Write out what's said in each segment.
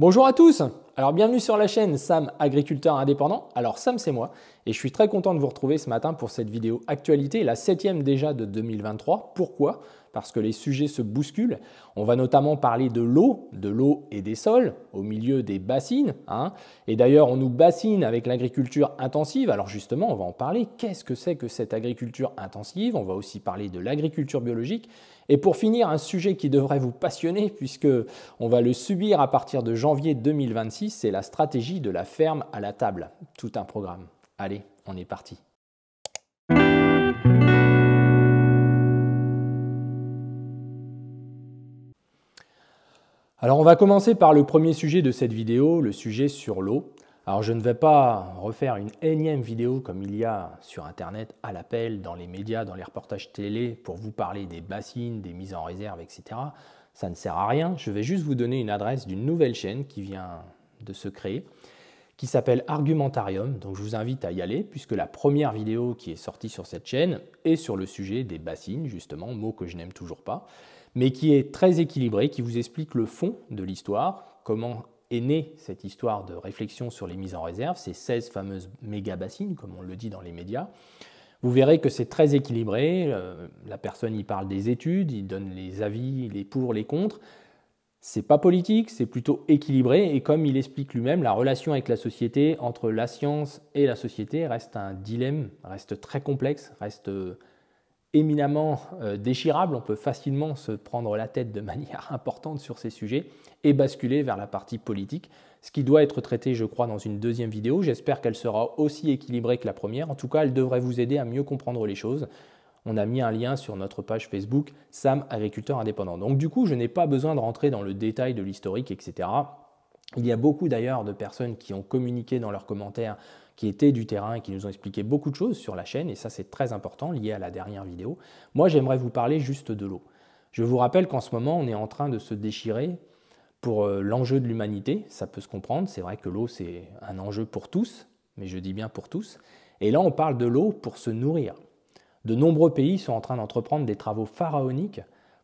Bonjour à tous. Alors bienvenue sur la chaîne Sam Agriculteur Indépendant. Alors Sam c'est moi et je suis très content de vous retrouver ce matin pour cette vidéo actualité, la 7e déjà de 2023. Pourquoi? Parce que les sujets se bousculent. On va notamment parler de l'eau et des sols au milieu des bassines. Et d'ailleurs on nous bassine avec l'agriculture intensive. Alors justement on va en parler. Qu'est-ce que c'est que cette agriculture intensive? On va aussi parler de l'agriculture biologique. Et pour finir, un sujet qui devrait vous passionner puisque on va le subir à partir de janvier 2026, c'est la stratégie de la ferme à la table. Tout un programme. Allez, on est parti. Alors on va commencer par le premier sujet de cette vidéo, le sujet sur l'eau. Alors je ne vais pas refaire une énième vidéo comme il y a sur internet, à l'appel, dans les médias, dans les reportages télé pour vous parler des bassines, des mises en réserve, etc. Ça ne sert à rien, je vais juste vous donner une adresse d'une nouvelle chaîne qui vient de se créer, qui s'appelle Argumentarium, donc je vous invite à y aller puisque la première vidéo qui est sortie sur cette chaîne est sur le sujet des bassines, justement, mot que je n'aime toujours pas, mais qui est très équilibré, qui vous explique le fond de l'histoire, comment est née cette histoire de réflexion sur les mises en réserve, ces 16 fameuses méga-bassines, comme on le dit dans les médias. Vous verrez que c'est très équilibré, la personne y parle des études, il donne les avis, les pour, les contre. C'est pas politique, c'est plutôt équilibré et comme il explique lui-même, la relation avec la société, entre la science et la société reste un dilemme, reste très complexe, reste éminemment déchirable. On peut facilement se prendre la tête de manière importante sur ces sujets et basculer vers la partie politique, ce qui doit être traité, je crois, dans une deuxième vidéo. J'espère qu'elle sera aussi équilibrée que la première. En tout cas, elle devrait vous aider à mieux comprendre les choses. On a mis un lien sur notre page Facebook, Sam Agriculteur Indépendant. Donc du coup, je n'ai pas besoin de rentrer dans le détail de l'historique, etc. Il y a beaucoup d'ailleurs de personnes qui ont communiqué dans leurs commentaires, qui étaient du terrain et qui nous ont expliqué beaucoup de choses sur la chaîne, et ça c'est très important, lié à la dernière vidéo. Moi j'aimerais vous parler juste de l'eau. Je vous rappelle qu'en ce moment on est en train de se déchirer pour l'enjeu de l'humanité, ça peut se comprendre, c'est vrai que l'eau c'est un enjeu pour tous, mais je dis bien pour tous, et là on parle de l'eau pour se nourrir. De nombreux pays sont en train d'entreprendre des travaux pharaoniques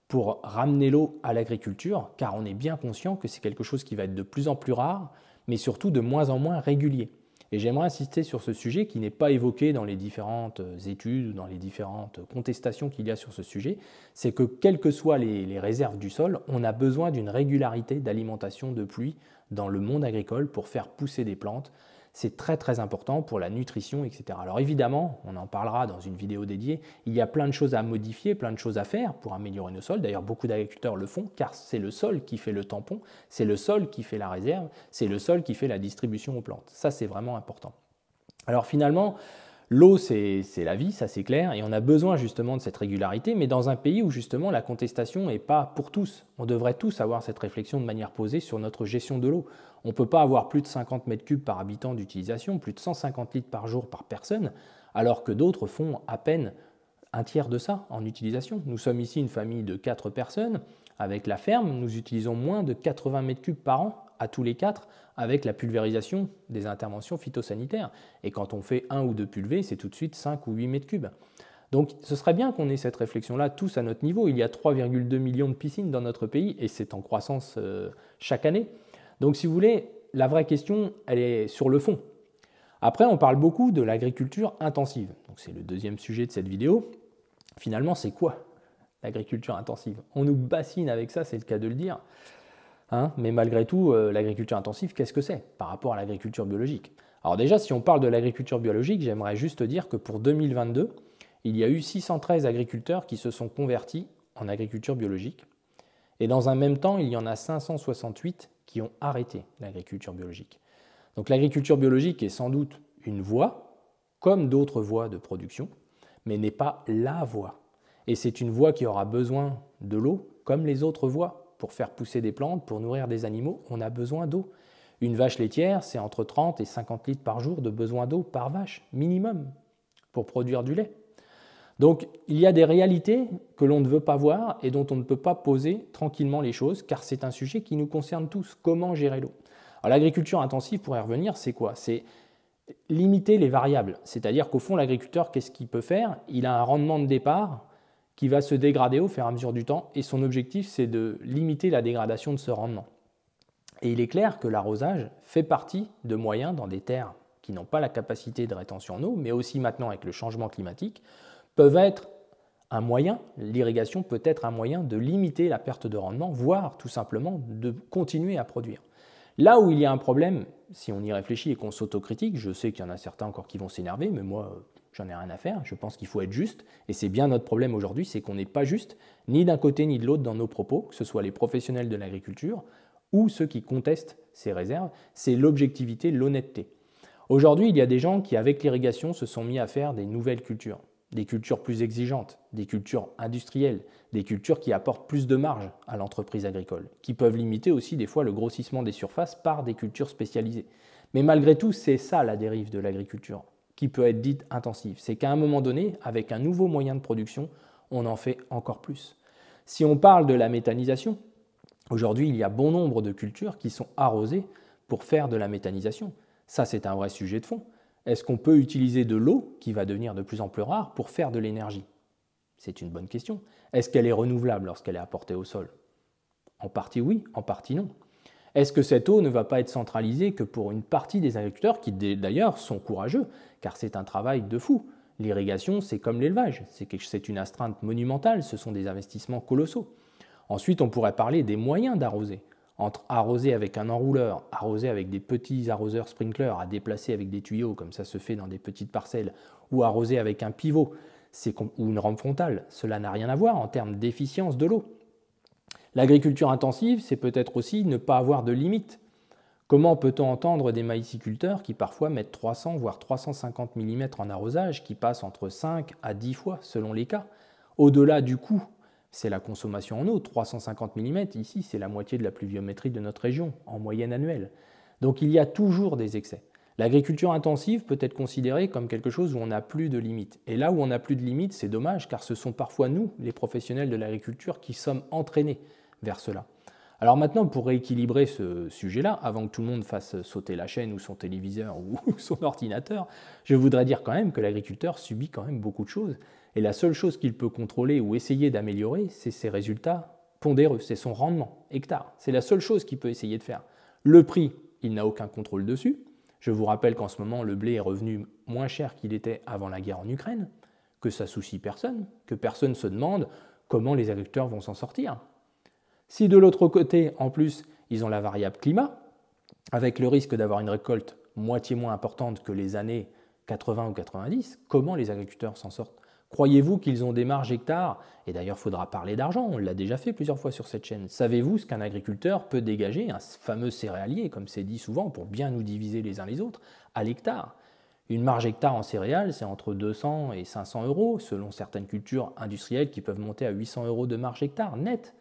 pour ramener l'eau à l'agriculture, car on est bien conscient que c'est quelque chose qui va être de plus en plus rare, mais surtout de moins en moins régulier. Et j'aimerais insister sur ce sujet qui n'est pas évoqué dans les différentes études ou dans les différentes contestations qu'il y a sur ce sujet, c'est que quelles que soient les réserves du sol, on a besoin d'une régularité d'alimentation de pluie dans le monde agricole pour faire pousser des plantes. C'est très très important pour la nutrition, etc. Alors évidemment, on en parlera dans une vidéo dédiée, il y a plein de choses à modifier, plein de choses à faire pour améliorer nos sols. D'ailleurs, beaucoup d'agriculteurs le font car c'est le sol qui fait le tampon, c'est le sol qui fait la réserve, c'est le sol qui fait la distribution aux plantes. Ça, c'est vraiment important. Alors finalement, l'eau, c'est la vie, ça c'est clair, et on a besoin justement de cette régularité, mais dans un pays où justement la contestation n'est pas pour tous. On devrait tous avoir cette réflexion de manière posée sur notre gestion de l'eau. On ne peut pas avoir plus de 50 mètres cubes par habitant d'utilisation, plus de 150 litres par jour par personne, alors que d'autres font à peine un tiers de ça en utilisation. Nous sommes ici une famille de 4 personnes. Avec la ferme, nous utilisons moins de 80 mètres cubes par an à tous les 4 avec la pulvérisation des interventions phytosanitaires. Et quand on fait 1 ou 2 pulvées, c'est tout de suite 5 ou 8 mètres cubes. Donc ce serait bien qu'on ait cette réflexion-là tous à notre niveau. Il y a 3,2 millions de piscines dans notre pays et c'est en croissance chaque année. Donc si vous voulez, la vraie question, elle est sur le fond. Après, on parle beaucoup de l'agriculture intensive. Donc c'est le deuxième sujet de cette vidéo. Finalement, c'est quoi l'agriculture intensive? On nous bassine avec ça, c'est le cas de le dire. Mais malgré tout, l'agriculture intensive, qu'est-ce que c'est par rapport à l'agriculture biologique? Alors déjà, si on parle de l'agriculture biologique, j'aimerais juste dire que pour 2022, il y a eu 613 agriculteurs qui se sont convertis en agriculture biologique. Et dans un même temps, il y en a 568 qui ont arrêté l'agriculture biologique. Donc l'agriculture biologique est sans doute une voie, comme d'autres voies de production, mais n'est pas la voie. Et c'est une voie qui aura besoin de l'eau, comme les autres voies. Pour faire pousser des plantes, pour nourrir des animaux, on a besoin d'eau. Une vache laitière, c'est entre 30 et 50 litres par jour de besoin d'eau par vache, minimum, pour produire du lait. Donc il y a des réalités que l'on ne veut pas voir et dont on ne peut pas poser tranquillement les choses, car c'est un sujet qui nous concerne tous. Comment gérer l'eau? Alors l'agriculture intensive, pour y revenir, c'est quoi? C'est limiter les variables. C'est-à-dire qu'au fond, l'agriculteur, qu'est-ce qu'il peut faire? Il a un rendement de départ qui va se dégrader au fur et à mesure du temps, et son objectif, c'est de limiter la dégradation de ce rendement. Et il est clair que l'arrosage fait partie de moyens dans des terres qui n'ont pas la capacité de rétention en eau, mais aussi maintenant avec le changement climatique, peuvent être un moyen, l'irrigation peut être un moyen de limiter la perte de rendement, voire tout simplement de continuer à produire. Là où il y a un problème, si on y réfléchit et qu'on s'autocritique, je sais qu'il y en a certains encore qui vont s'énerver, mais moi, j'en ai rien à faire, je pense qu'il faut être juste, et c'est bien notre problème aujourd'hui, c'est qu'on n'est pas juste, ni d'un côté ni de l'autre dans nos propos, que ce soit les professionnels de l'agriculture ou ceux qui contestent ces réserves, c'est l'objectivité, l'honnêteté. Aujourd'hui, il y a des gens qui, avec l'irrigation, se sont mis à faire des nouvelles cultures, des cultures plus exigeantes, des cultures industrielles, des cultures qui apportent plus de marge à l'entreprise agricole, qui peuvent limiter aussi des fois le grossissement des surfaces par des cultures spécialisées. Mais malgré tout, c'est ça la dérive de l'agriculture, qui peut être dite intensive. C'est qu'à un moment donné, avec un nouveau moyen de production, on en fait encore plus. Si on parle de la méthanisation, aujourd'hui, il y a bon nombre de cultures qui sont arrosées pour faire de la méthanisation. Ça, c'est un vrai sujet de fond. Est-ce qu'on peut utiliser de l'eau, qui va devenir de plus en plus rare, pour faire de l'énergie? C'est une bonne question. Est-ce qu'elle est renouvelable lorsqu'elle est apportée au sol? En partie oui, en partie non. Est-ce que cette eau ne va pas être centralisée que pour une partie des agriculteurs qui d'ailleurs sont courageux, car c'est un travail de fou. L'irrigation, c'est comme l'élevage, c'est une astreinte monumentale, ce sont des investissements colossaux. Ensuite, on pourrait parler des moyens d'arroser. Entre arroser avec un enrouleur, arroser avec des petits arroseurs sprinklers à déplacer avec des tuyaux, comme ça se fait dans des petites parcelles, ou arroser avec un pivot ou une rampe frontale, cela n'a rien à voir en termes d'efficience de l'eau. L'agriculture intensive, c'est peut-être aussi ne pas avoir de limite. Comment peut-on entendre des maïsiculteurs qui parfois mettent 300 voire 350 mm en arrosage, qui passent entre 5 à 10 fois selon les cas? Au-delà du coût, c'est la consommation en eau, 350 mm, ici c'est la moitié de la pluviométrie de notre région, en moyenne annuelle. Donc il y a toujours des excès. L'agriculture intensive peut être considérée comme quelque chose où on n'a plus de limites. Et là où on n'a plus de limites, c'est dommage, car ce sont parfois nous, les professionnels de l'agriculture, qui sommes entraînés vers cela. Alors maintenant, pour rééquilibrer ce sujet-là, avant que tout le monde fasse sauter la chaîne ou son téléviseur ou son ordinateur, je voudrais dire quand même que l'agriculteur subit quand même beaucoup de choses. Et la seule chose qu'il peut contrôler ou essayer d'améliorer, c'est ses résultats pondéreux, c'est son rendement, hectare. C'est la seule chose qu'il peut essayer de faire. Le prix, il n'a aucun contrôle dessus. Je vous rappelle qu'en ce moment, le blé est revenu moins cher qu'il était avant la guerre en Ukraine, que ça soucie personne, que personne ne se demande comment les agriculteurs vont s'en sortir. Si de l'autre côté, en plus, ils ont la variable climat, avec le risque d'avoir une récolte moitié moins importante que les années 80 ou 90, comment les agriculteurs s'en sortent? Croyez-vous qu'ils ont des marges hectares? Et d'ailleurs, il faudra parler d'argent, on l'a déjà fait plusieurs fois sur cette chaîne. Savez-vous ce qu'un agriculteur peut dégager, un fameux céréalier, comme c'est dit souvent, pour bien nous diviser les uns les autres, à l'hectare? Une marge hectare en céréales, c'est entre 200 et 500 euros, selon certaines cultures industrielles qui peuvent monter à 800 euros de marge hectare, net.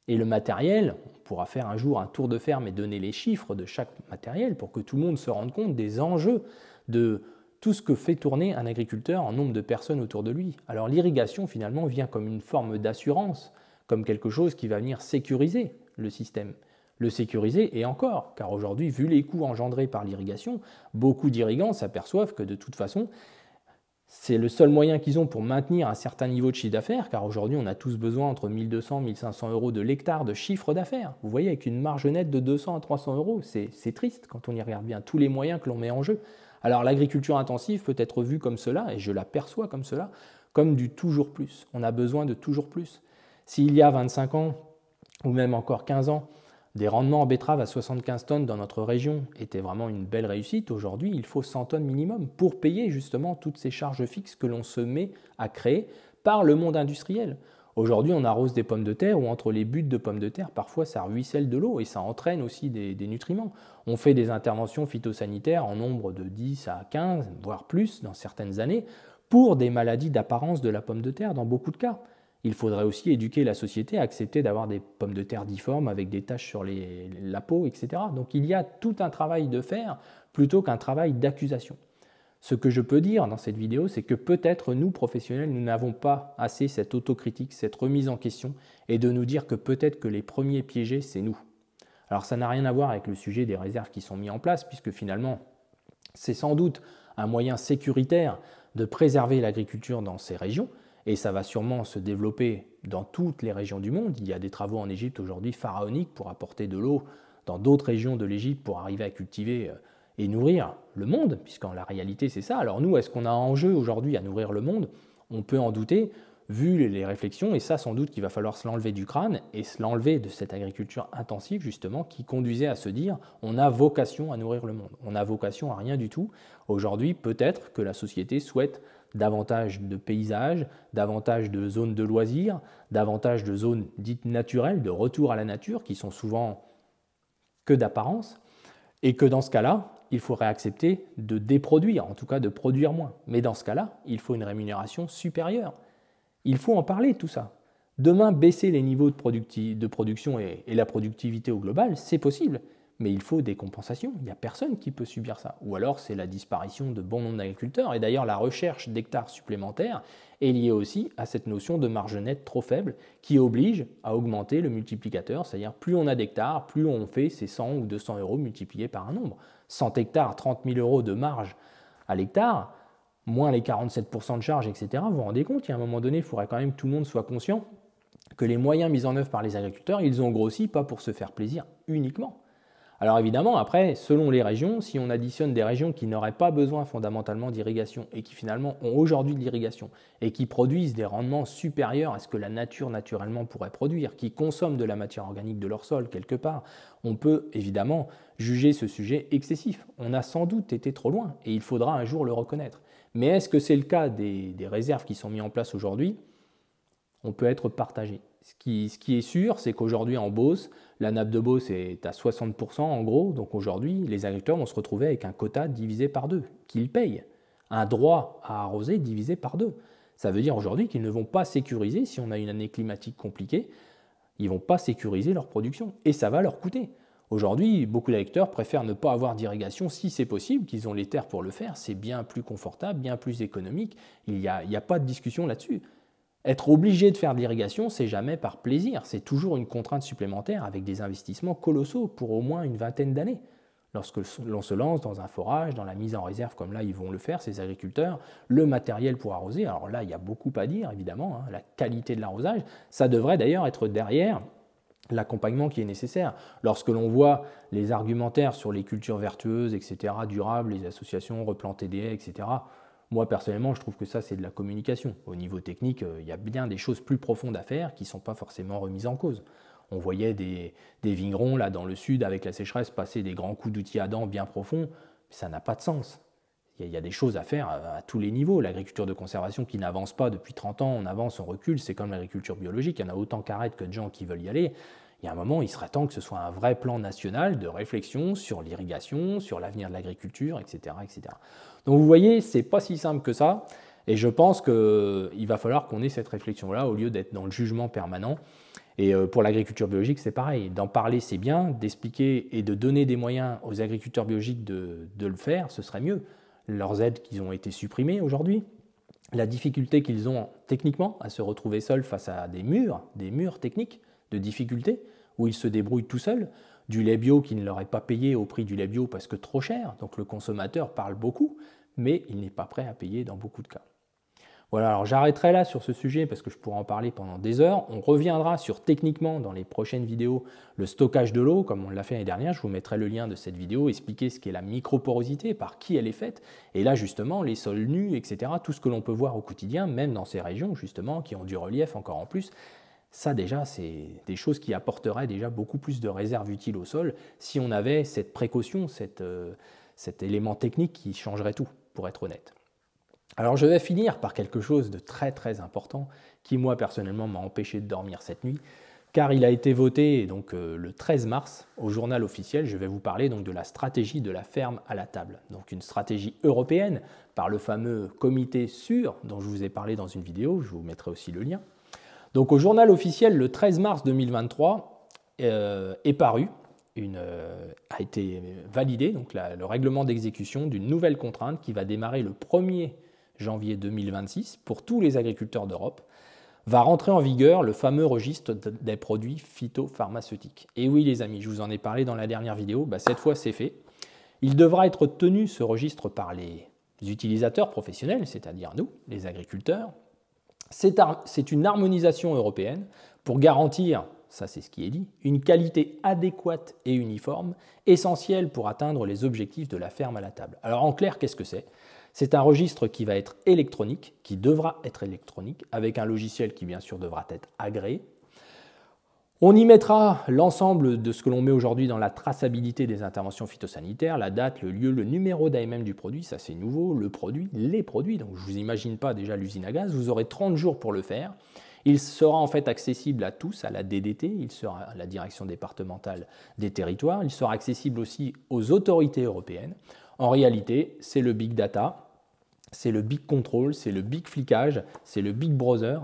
Et le matériel, on pourra faire un jour un tour de ferme et donner les chiffres de chaque matériel pour que tout le monde se rende compte des enjeux de tout ce que fait tourner un agriculteur en nombre de personnes autour de lui. Alors l'irrigation finalement vient comme une forme d'assurance, comme quelque chose qui va venir sécuriser le système. Le sécuriser et encore, car aujourd'hui, vu les coûts engendrés par l'irrigation, beaucoup d'irrigants s'aperçoivent que de toute façon, c'est le seul moyen qu'ils ont pour maintenir un certain niveau de chiffre d'affaires, car aujourd'hui on a tous besoin entre 1200 et 1500 euros de l'hectare de chiffre d'affaires. Vous voyez, avec une marge nette de 200 à 300 euros, c'est triste quand on y regarde bien tous les moyens que l'on met en jeu. Alors l'agriculture intensive peut être vue comme cela, et je la perçois comme cela, comme du toujours plus. On a besoin de toujours plus. S'il y a 25 ans, ou même encore 15 ans, des rendements en betterave à 75 tonnes dans notre région étaient vraiment une belle réussite. Aujourd'hui, il faut 100 tonnes minimum pour payer justement toutes ces charges fixes que l'on se met à créer par le monde industriel. Aujourd'hui, on arrose des pommes de terre ou entre les buttes de pommes de terre, parfois ça ruisselle de l'eau et ça entraîne aussi des nutriments. On fait des interventions phytosanitaires en nombre de 10 à 15, voire plus dans certaines années, pour des maladies d'apparence de la pomme de terre dans beaucoup de cas. Il faudrait aussi éduquer la société à accepter d'avoir des pommes de terre difformes avec des taches sur la peau, etc. Donc il y a tout un travail de faire plutôt qu'un travail d'accusation. Ce que je peux dire dans cette vidéo, c'est que peut-être nous, professionnels, nous n'avons pas assez cette autocritique, cette remise en question, et de nous dire que peut-être que les premiers piégés, c'est nous. Alors ça n'a rien à voir avec le sujet des réserves qui sont mises en place, puisque finalement, c'est sans doute un moyen sécuritaire de préserver l'agriculture dans ces régions, et ça va sûrement se développer dans toutes les régions du monde. Il y a des travaux en Égypte aujourd'hui pharaoniques pour apporter de l'eau dans d'autres régions de l'Égypte pour arriver à cultiver et nourrir le monde, puisqu'en la réalité c'est ça. Alors nous, est-ce qu'on a un enjeu aujourd'hui à nourrir le monde? On peut en douter, vu les réflexions, et ça sans doute qu'il va falloir se l'enlever du crâne et se l'enlever de cette agriculture intensive justement qui conduisait à se dire on a vocation à nourrir le monde, on a vocation à rien du tout. Aujourd'hui, peut-être que la société souhaite davantage de paysages, davantage de zones de loisirs, davantage de zones dites naturelles, de retour à la nature, qui sont souvent que d'apparence, et que dans ce cas-là, il faudrait accepter de déproduire, en tout cas de produire moins. Mais dans ce cas-là, il faut une rémunération supérieure. Il faut en parler de tout ça. Demain, baisser les niveaux de production et la productivité au global, c'est possible. Mais il faut des compensations. Il n'y a personne qui peut subir ça. Ou alors, c'est la disparition de bon nombre d'agriculteurs. Et d'ailleurs, la recherche d'hectares supplémentaires est liée aussi à cette notion de marge nette trop faible qui oblige à augmenter le multiplicateur. C'est-à-dire, plus on a d'hectares, plus on fait ces 100 ou 200 euros multipliés par un nombre. 100 hectares, 30 000 euros de marge à l'hectare, moins les 47% de charges, etc. Vous vous rendez compte, il y a un moment donné, il faudrait quand même que tout le monde soit conscient que les moyens mis en œuvre par les agriculteurs, ils ont grossi pas pour se faire plaisir uniquement. Alors évidemment, après, selon les régions, si on additionne des régions qui n'auraient pas besoin fondamentalement d'irrigation et qui finalement ont aujourd'hui de l'irrigation et qui produisent des rendements supérieurs à ce que la nature naturellement pourrait produire, qui consomment de la matière organique de leur sol quelque part, on peut évidemment juger ce sujet excessif. On a sans doute été trop loin et il faudra un jour le reconnaître. Mais est-ce que c'est le cas des réserves qui sont mises en place aujourd'hui? On peut être partagé. Ce qui est sûr, c'est qu'aujourd'hui en Beauce, la nappe de Beauce est à 60% en gros, donc aujourd'hui les agriculteurs vont se retrouver avec un quota divisé par 2, qu'ils payent, un droit à arroser divisé par 2. Ça veut dire aujourd'hui qu'ils ne vont pas sécuriser, si on a une année climatique compliquée, ils ne vont pas sécuriser leur production, et ça va leur coûter. Aujourd'hui, beaucoup d'agriculteurs préfèrent ne pas avoir d'irrigation si c'est possible, qu'ils ont les terres pour le faire, c'est bien plus confortable, bien plus économique, il n'y a pas de discussion là-dessus. Être obligé de faire de l'irrigation, c'est jamais par plaisir, c'est toujours une contrainte supplémentaire avec des investissements colossaux pour au moins une vingtaine d'années. Lorsque l'on se lance dans un forage, dans la mise en réserve, comme là ils vont le faire, ces agriculteurs, le matériel pour arroser, alors là il y a beaucoup à dire évidemment, la qualité de l'arrosage, ça devrait d'ailleurs être derrière l'accompagnement qui est nécessaire. Lorsque l'on voit les argumentaires sur les cultures vertueuses, etc., durables, les associations, replanter des haies, etc., moi, personnellement, je trouve que ça, c'est de la communication. Au niveau technique, il y a bien des choses plus profondes à faire qui ne sont pas forcément remises en cause. On voyait des vignerons, là, dans le sud, avec la sécheresse, passer des grands coups d'outils à dents bien profonds. Ça n'a pas de sens. Il y a des choses à faire à tous les niveaux. L'agriculture de conservation qui n'avance pas depuis 30 ans, on avance, on recule. C'est comme l'agriculture biologique. Il y en a autant qu'arrêtent que de gens qui veulent y aller. Il y a un moment, il serait temps que ce soit un vrai plan national de réflexion sur l'irrigation, sur l'avenir de l'agriculture, etc., etc. Donc vous voyez, ce n'est pas si simple que ça, et je pense qu'il va falloir qu'on ait cette réflexion-là au lieu d'être dans le jugement permanent. Et pour l'agriculture biologique, c'est pareil. D'en parler, c'est bien, d'expliquer et de donner des moyens aux agriculteurs biologiques de le faire, ce serait mieux. Leurs aides qui ont été supprimées aujourd'hui, la difficulté qu'ils ont techniquement à se retrouver seuls face à des murs techniques de difficultés, où ils se débrouillent tout seuls, du lait bio qui ne leur est pas payé au prix du lait bio parce que trop cher, donc le consommateur parle beaucoup, mais il n'est pas prêt à payer dans beaucoup de cas. Voilà, alors j'arrêterai là sur ce sujet parce que je pourrais en parler pendant des heures. On reviendra sur techniquement dans les prochaines vidéos le stockage de l'eau, comme on l'a fait l'année dernière. Je vous mettrai le lien de cette vidéo, expliquer ce qu'est la microporosité, par qui elle est faite, et là justement les sols nus, etc., tout ce que l'on peut voir au quotidien, même dans ces régions justement qui ont du relief encore en plus. Ça déjà, c'est des choses qui apporteraient déjà beaucoup plus de réserves utiles au sol si on avait cette précaution, cet élément technique qui changerait tout, pour être honnête. Alors je vais finir par quelque chose de très très important qui moi personnellement m'a empêché de dormir cette nuit, car il a été voté donc, le 13 mars au journal officiel. Je vais vous parler donc de la stratégie de la ferme à la table, donc une stratégie européenne par le fameux comité SUR dont je vous ai parlé dans une vidéo, je vous mettrai aussi le lien. Donc au journal officiel, le 13 mars 2023, est paru, a été validé donc le règlement d'exécution d'une nouvelle contrainte qui va démarrer le 1er janvier 2026 pour tous les agriculteurs d'Europe. Va rentrer en vigueur le fameux registre des produits phytopharmaceutiques. Et oui les amis, je vous en ai parlé dans la dernière vidéo, cette fois c'est fait. Il devra être tenu ce registre par les utilisateurs professionnels, c'est-à-dire nous, les agriculteurs, C'est une harmonisation européenne pour garantir, ça c'est ce qui est dit, une qualité adéquate et uniforme, essentielle pour atteindre les objectifs de la ferme à la table. Alors en clair, qu'est-ce que c'est? C'est un registre qui va être électronique, qui devra être électronique, avec un logiciel qui bien sûr devra être agréé. On y mettra l'ensemble de ce que l'on met aujourd'hui dans la traçabilité des interventions phytosanitaires, la date, le lieu, le numéro d'AMM du produit, ça c'est nouveau, le produit, les produits, donc je ne vous imagine pas déjà l'usine à gaz, vous aurez 30 jours pour le faire. Il sera en fait accessible à tous, à la DDT, il sera à la direction départementale des territoires, il sera accessible aussi aux autorités européennes. En réalité, c'est le big data, c'est le big control, c'est le big flicage, c'est le big browser.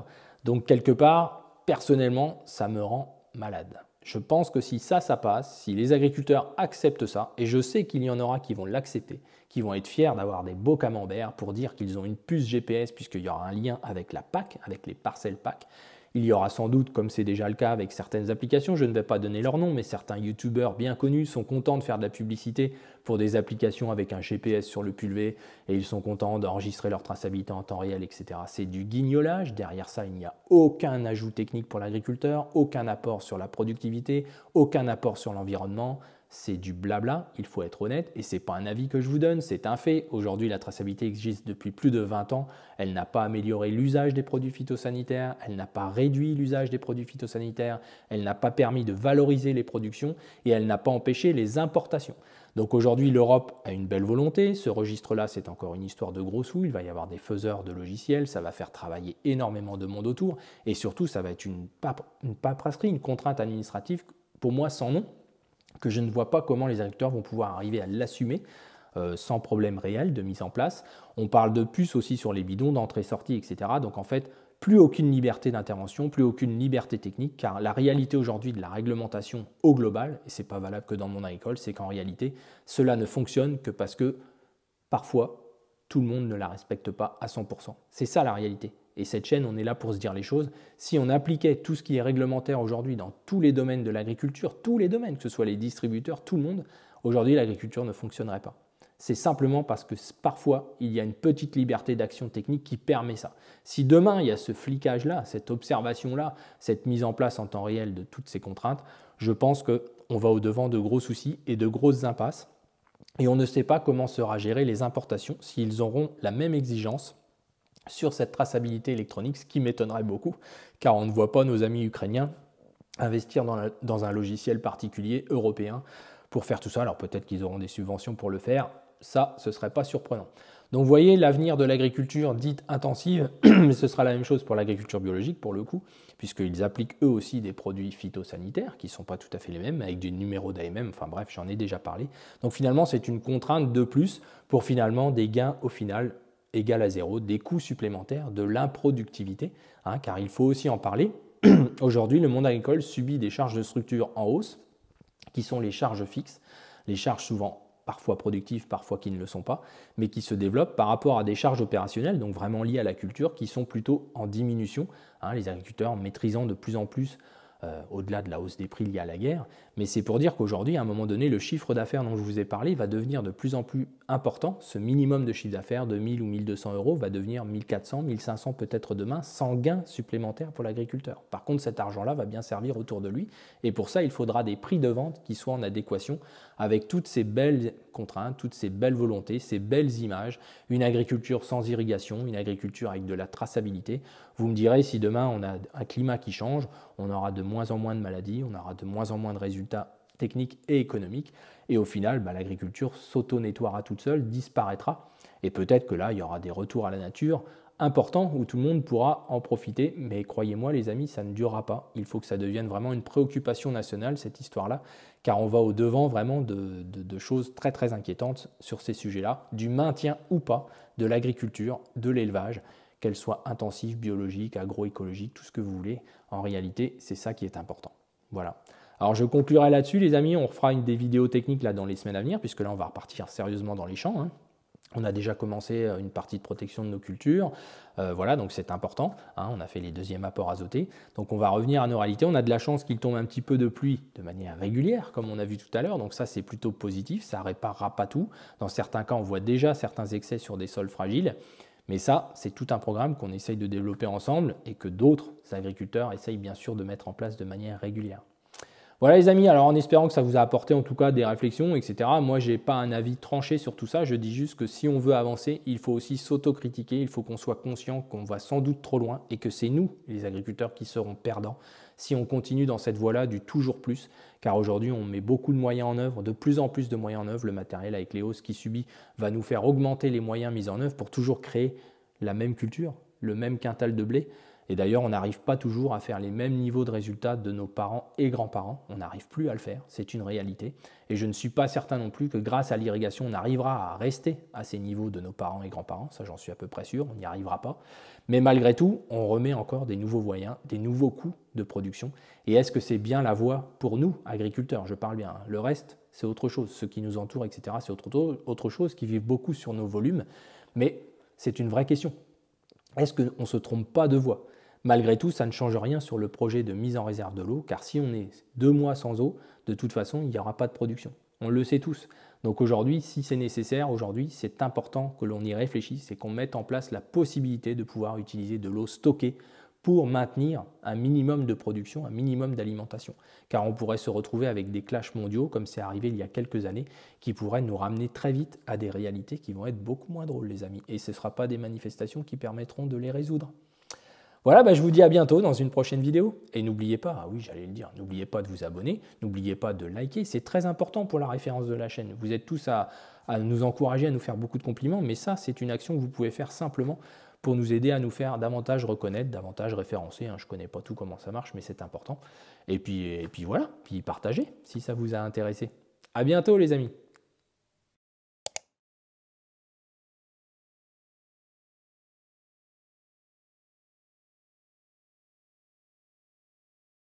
Donc quelque part, personnellement, ça me rend malade. Je pense que si ça passe, si les agriculteurs acceptent ça, et je sais qu'il y en aura qui vont l'accepter, qui vont être fiers d'avoir des beaux camemberts pour dire qu'ils ont une puce GPS puisqu'il y aura un lien avec la PAC, avec les parcelles PAC. Il y aura sans doute, comme c'est déjà le cas avec certaines applications, je ne vais pas donner leur nom, mais certains youtubeurs bien connus sont contents de faire de la publicité pour des applications avec un GPS sur le pulvé et ils sont contents d'enregistrer leur traçabilité en temps réel, etc. C'est du guignolage. Derrière ça, il n'y a aucun ajout technique pour l'agriculteur, aucun apport sur la productivité, aucun apport sur l'environnement. C'est du blabla, il faut être honnête, et ce n'est pas un avis que je vous donne, c'est un fait. Aujourd'hui, la traçabilité existe depuis plus de 20 ans, elle n'a pas amélioré l'usage des produits phytosanitaires, elle n'a pas réduit l'usage des produits phytosanitaires, elle n'a pas permis de valoriser les productions et elle n'a pas empêché les importations. Donc aujourd'hui, l'Europe a une belle volonté, ce registre-là, c'est encore une histoire de gros sous, il va y avoir des faiseurs de logiciels, ça va faire travailler énormément de monde autour, et surtout, ça va être une paperasserie, une contrainte administrative, pour moi, sans nom, que je ne vois pas comment les agriculteurs vont pouvoir arriver à l'assumer sans problème réel de mise en place. On parle de puces aussi sur les bidons, d'entrée-sortie, etc. Donc en fait, plus aucune liberté d'intervention, plus aucune liberté technique, car la réalité aujourd'hui de la réglementation au global, et ce n'est pas valable que dans le monde agricole, c'est qu'en réalité, cela ne fonctionne que parce que parfois, tout le monde ne la respecte pas à 100%. C'est ça la réalité. Et cette chaîne, on est là pour se dire les choses. Si on appliquait tout ce qui est réglementaire aujourd'hui dans tous les domaines de l'agriculture, tous les domaines, que ce soit les distributeurs, tout le monde, aujourd'hui l'agriculture ne fonctionnerait pas. C'est simplement parce que parfois, il y a une petite liberté d'action technique qui permet ça. Si demain, il y a ce flicage-là, cette observation-là, cette mise en place en temps réel de toutes ces contraintes, je pense qu'on va au-devant de gros soucis et de grosses impasses. Et on ne sait pas comment sera gérées les importations, s'ils auront la même exigence sur cette traçabilité électronique, ce qui m'étonnerait beaucoup, car on ne voit pas nos amis ukrainiens investir dans un logiciel particulier européen pour faire tout ça. Alors peut-être qu'ils auront des subventions pour le faire, ça, ce ne serait pas surprenant. Donc vous voyez, l'avenir de l'agriculture dite intensive, mais ce sera la même chose pour l'agriculture biologique pour le coup, puisqu'ils appliquent eux aussi des produits phytosanitaires qui ne sont pas tout à fait les mêmes, avec des numéros d'AMM, enfin bref, j'en ai déjà parlé. Donc finalement, c'est une contrainte de plus pour finalement des gains au final égal à zéro, des coûts supplémentaires, de l'improductivité, car il faut aussi en parler. Aujourd'hui, le monde agricole subit des charges de structure en hausse, qui sont les charges fixes, les charges souvent parfois productives, parfois qui ne le sont pas, mais qui se développent par rapport à des charges opérationnelles, donc vraiment liées à la culture, qui sont plutôt en diminution, les agriculteurs maîtrisant de plus en plus au-delà de la hausse des prix liée à la guerre. Mais c'est pour dire qu'aujourd'hui, à un moment donné, le chiffre d'affaires dont je vous ai parlé va devenir de plus en plus important. Ce minimum de chiffre d'affaires de 1000 ou 1200 euros va devenir 1400, 1500 peut-être demain, sans gain supplémentaire pour l'agriculteur. Par contre, cet argent-là va bien servir autour de lui. Et pour ça, il faudra des prix de vente qui soient en adéquation avec toutes ces belles contraintes, toutes ces belles volontés, ces belles images, une agriculture sans irrigation, une agriculture avec de la traçabilité. Vous me direz, si demain on a un climat qui change, on aura de moins en moins de maladies, on aura de moins en moins de résultats techniques et économiques, et au final, l'agriculture s'auto-nettoiera toute seule, disparaîtra, et peut-être que là, il y aura des retours à la nature importants où tout le monde pourra en profiter, mais croyez-moi les amis, ça ne durera pas. Il faut que ça devienne vraiment une préoccupation nationale, cette histoire-là, car on va au-devant vraiment de choses très très inquiétantes sur ces sujets-là, du maintien ou pas de l'agriculture, de l'élevage, qu'elle soit intensive, biologique, agroécologique, tout ce que vous voulez. En réalité, c'est ça qui est important. Voilà. Alors je conclurai là-dessus les amis, on refera des vidéos techniques là dans les semaines à venir, puisque là on va repartir sérieusement dans les champs. On a déjà commencé une partie de protection de nos cultures, voilà, donc c'est important, on a fait les deuxièmes apports azotés, donc on va revenir à nos réalités. On a de la chance qu'il tombe un petit peu de pluie de manière régulière, comme on a vu tout à l'heure, donc ça c'est plutôt positif, ça ne réparera pas tout. Dans certains cas, on voit déjà certains excès sur des sols fragiles, Mais ça, c'est tout un programme qu'on essaye de développer ensemble et que d'autres agriculteurs essayent bien sûr de mettre en place de manière régulière. Voilà les amis, alors en espérant que ça vous a apporté en tout cas des réflexions, etc. Moi, je n'ai pas un avis tranché sur tout ça, je dis juste que si on veut avancer, il faut aussi s'autocritiquer, il faut qu'on soit conscient qu'on va sans doute trop loin et que c'est nous, les agriculteurs, qui serons perdants si on continue dans cette voie-là du toujours plus, car aujourd'hui on met beaucoup de moyens en œuvre, de plus en plus de moyens en œuvre, le matériel avec les hausses qui subit va nous faire augmenter les moyens mis en œuvre pour toujours créer la même culture, le même quintal de blé. Et d'ailleurs, on n'arrive pas toujours à faire les mêmes niveaux de résultats de nos parents et grands-parents. On n'arrive plus à le faire, c'est une réalité. Et je ne suis pas certain non plus que grâce à l'irrigation, on arrivera à rester à ces niveaux de nos parents et grands-parents. Ça, j'en suis à peu près sûr, on n'y arrivera pas. Mais malgré tout, on remet encore des nouveaux moyens, des nouveaux coûts de production. Et est-ce que c'est bien la voie pour nous, agriculteurs? Je parle bien. Le reste, c'est autre chose. Ceux qui nous entourent, etc., c'est autre chose, qui vivent beaucoup sur nos volumes. Mais c'est une vraie question. Est-ce qu'on ne se trompe pas de voie? Malgré tout, ça ne change rien sur le projet de mise en réserve de l'eau, car si on est 2 mois sans eau, de toute façon, il n'y aura pas de production. On le sait tous. Donc aujourd'hui, si c'est nécessaire, aujourd'hui, c'est important que l'on y réfléchisse et qu'on mette en place la possibilité de pouvoir utiliser de l'eau stockée pour maintenir un minimum de production, un minimum d'alimentation. Car on pourrait se retrouver avec des clashs mondiaux, comme c'est arrivé il y a quelques années, qui pourraient nous ramener très vite à des réalités qui vont être beaucoup moins drôles, les amis. Et ce ne sera pas des manifestations qui permettront de les résoudre. Voilà, je vous dis à bientôt dans une prochaine vidéo. Et n'oubliez pas, ah oui, j'allais le dire, n'oubliez pas de vous abonner, n'oubliez pas de liker, c'est très important pour la référence de la chaîne. Vous êtes tous à nous encourager, à nous faire beaucoup de compliments, mais ça, c'est une action que vous pouvez faire simplement pour nous aider à nous faire davantage reconnaître, davantage référencer. Je ne connais pas tout comment ça marche, mais c'est important. Et puis voilà, puis partagez si ça vous a intéressé. À bientôt les amis.